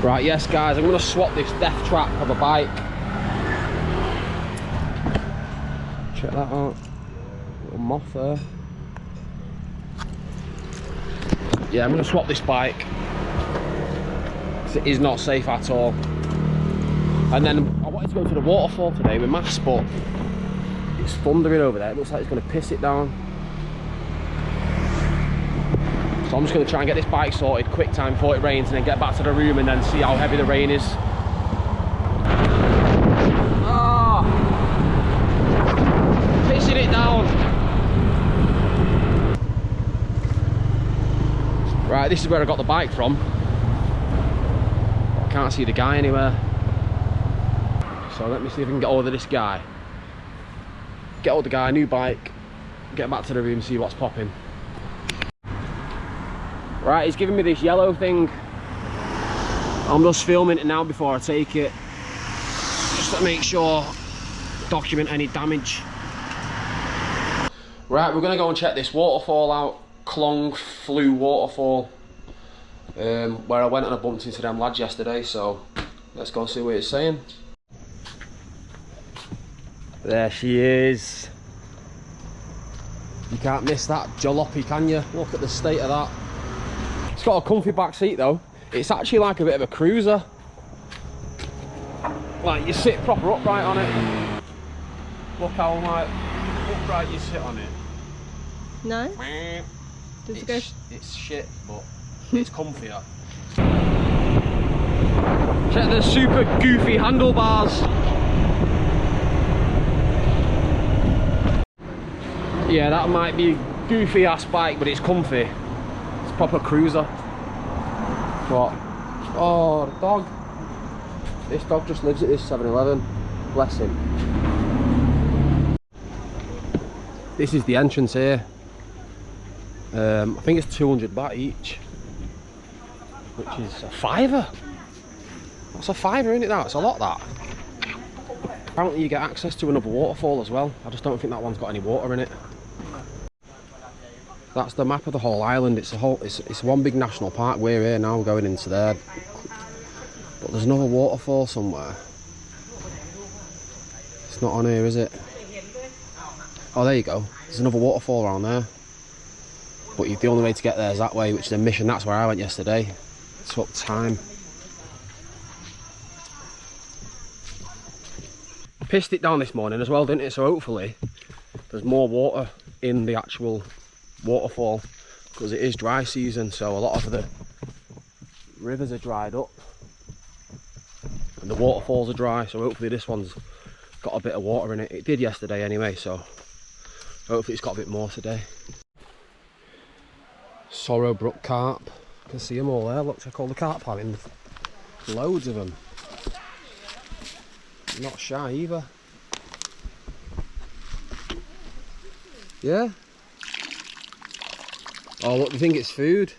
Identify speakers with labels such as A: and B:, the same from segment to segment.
A: Right, yes guys, I'm going to swap this death trap of a bike. Check that out. Little moth there. Yeah, I'm going to swap this bike. It is not safe at all. And then I wanted to go to the waterfall today with Mass, but it's thundering over there. It looks like it's going to piss it down. So I'm just going to try and get this bike sorted quick time before it rains, and then get back to the room and then see how heavy the rain is. Ah, pissing it down. Right, this is where I got the bike from. I can't see the guy anywhere. So let me see if I can get hold of this guy. Get hold of the guy, new bike, get back to the room, see what's popping. Right, he's giving me this yellow thing. I'm just filming it now before I take it, just to make sure, document any damage. Right, we're gonna go and check this waterfall out, Khlong Phlu Waterfall, where I went and I bumped into them lads yesterday, so let's go see what it's saying. There she is. You can't miss that jalopy, can you? Look at the state of that. It's got a comfy back seat though. It's actually like a bit of a cruiser. Like you sit proper upright on it. Look how like upright you sit on it.
B: No? Does it go?
A: It's shit, but it's comfier. Check the super goofy handlebars. Yeah, that might be a goofy ass bike, but it's comfy. It's proper cruiser. What? Oh, the dog. This dog just lives at this 7-Eleven. Bless him. This is the entrance here. I think it's 200 baht each, which is a fiver. That's a fiver, isn't it? That's a lot, that. Apparently you get access to another waterfall as well. I just don't think that one's got any water in it. That's the map of the whole island. It's one big national park. We're here now, going into there. But there's another waterfall somewhere. It's not on here, is it? Oh, there you go. There's another waterfall around there. But the only way to get there is that way, which is a mission. That's where I went yesterday. It took time. Pissed it down this morning as well, didn't it? So hopefully there's more water in the actual waterfall, because it is dry season, so a lot of the rivers are dried up and the waterfalls are dry, so hopefully this one's got a bit of water in it. It did yesterday anyway, so hopefully it's got a bit more today. Sorrowbrook carp, you can see them all there. Look, check all the carp planting, loads of them. Not shy either. Yeah. Oh look, you think it's food?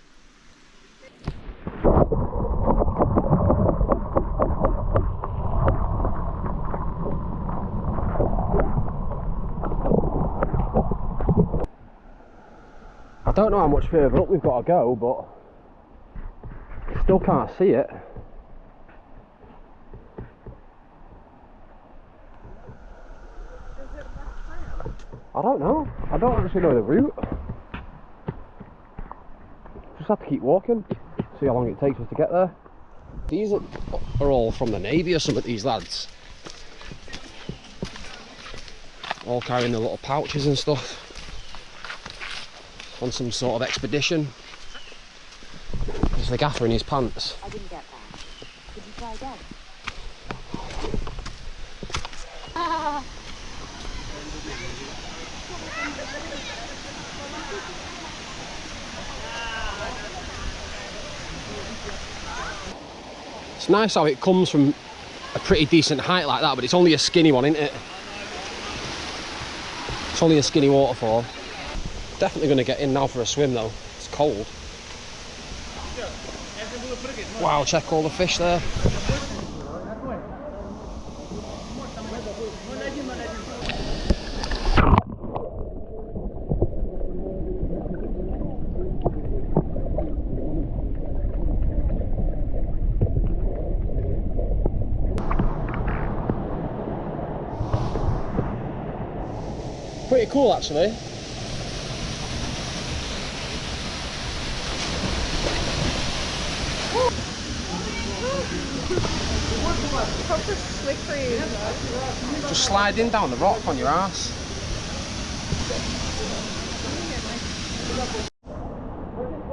A: I don't know how much further up we've got to go, but still can't see it. I don't know. I don't actually know the route. Just have to keep walking, see how long it takes us to get there. These are all from the Navy or some of these lads. All carrying their little pouches and stuff. On some sort of expedition. There's the gaffer in his pants.
C: I didn't get that. Could you try again? Ah.
A: It's nice how it comes from a pretty decent height like that, but it's only a skinny one, isn't it? It's only a skinny waterfall. Definitely going to get in now for a swim though. It's cold. Wow, check all the fish there. pretty cool actually.
B: Proper slippery.
A: Just sliding down the rock on your ass.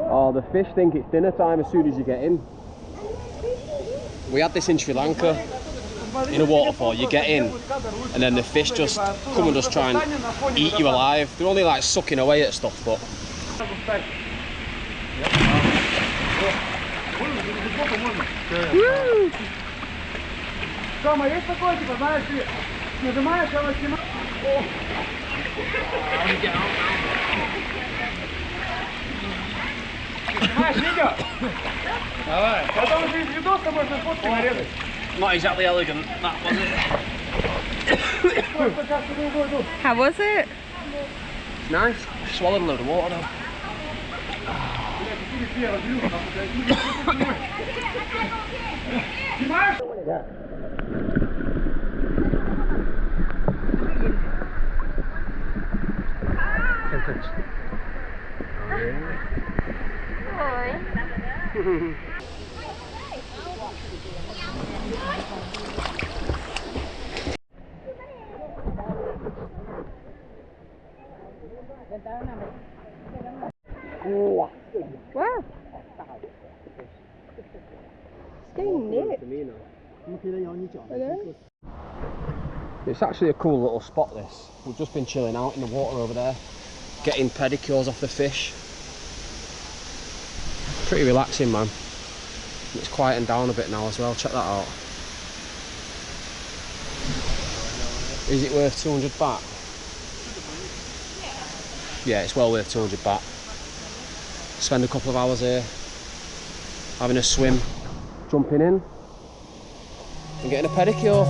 A: Oh, the fish think it's dinner time as soon as you get in. We had this in Sri Lanka, in a waterfall. You get in and then the fish just come and just try and eat you alive. They're only like sucking away at stuff, but... Woo! Not exactly elegant, that was it.
B: How was it?
A: It's nice. Swallowed a load of water though.
B: Wow. Staying near.
A: It's actually a cool little spot this. We've just been chilling out in the water over there, getting pedicures off the fish. Pretty relaxing, man. It's quieting down a bit now as well, check that out. Is it worth 200 baht? Yeah, it's well worth 200 baht. Spend a couple of hours here, having a swim, jumping in, and getting a pedicure.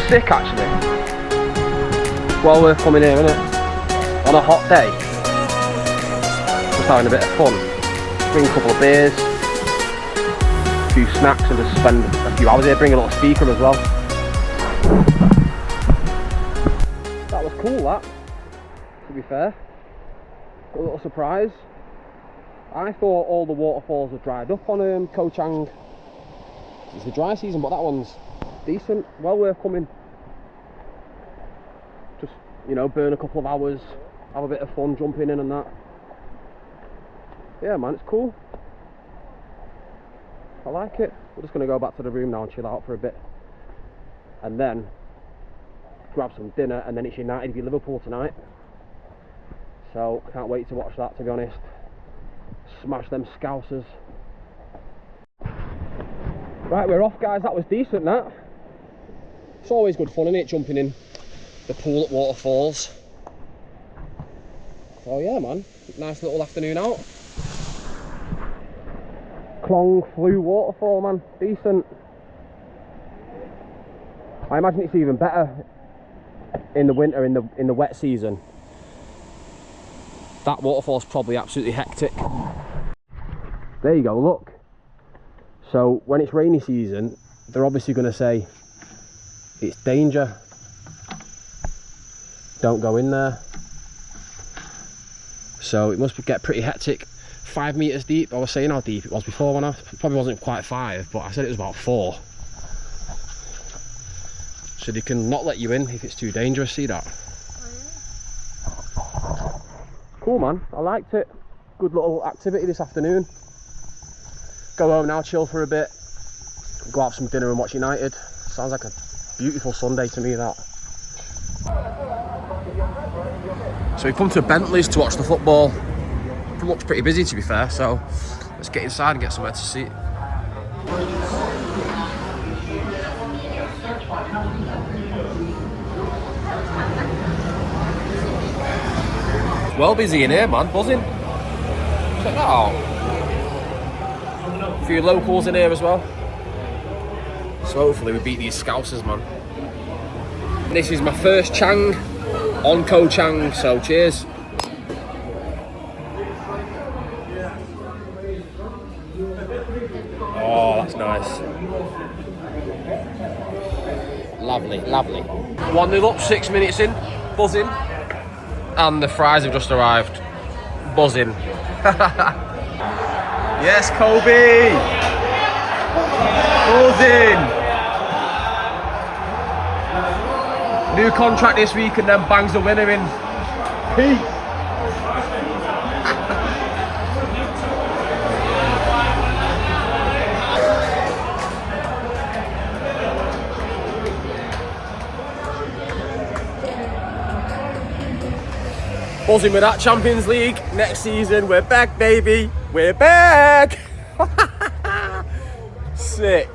A: Sick actually. Well worth coming here, isn't it? On a hot day. Just having a bit of fun. Bring a couple of beers, a few snacks and just spend a few hours here. Bring a little speaker as well. That was cool that, to be fair. A little surprise. I thought all the waterfalls were dried up on Koh Chang. It's the dry season, but that one's decent, well worth coming. Just, you know, burn a couple of hours, have a bit of fun jumping in and that. Yeah man, it's cool. I like it. We're just going to go back to the room now and chill out for a bit. And then grab some dinner, and then it's United v Liverpool tonight. So, can't wait to watch that, to be honest. Smash them Scousers. Right, we're off guys, that was decent that. It's always good fun, isn't it, jumping in the pool at waterfalls. So yeah man, nice little afternoon out. Khlong Phlu Waterfall man, decent. I imagine it's even better in the winter, in the wet season. That waterfall's probably absolutely hectic. There you go, look. So when it's rainy season, they're obviously going to say it's danger, don't go in there. So it must get pretty hectic. 5 meters deep. I was saying how deep it was before when I probably wasn't quite 5, but I said it was about 4. So they can not let you in if it's too dangerous. See that? Cool man, I liked it. Good little activity this afternoon. Go home now, chill for a bit, go have some dinner and watch United. Sounds like a beautiful Sunday to me, that. So we come to Bentley's to watch the football. It looks pretty busy, to be fair, so let's get inside and get somewhere to sit. Well busy in here, man, buzzing. Check that out. A few locals in here as well. So hopefully we beat these Scousers, man. This is my first Chang on Koh Chang, so cheers. Oh, that's nice. Lovely, lovely. 1-0 up, 6 minutes in, buzzing. And the fries have just arrived. Buzzing. Yes, Kobe! Buzzing! New contract this week and then bangs the winner in. Peace! Buzzing with that Champions League. Next season, we're back, baby. We're back. Sick.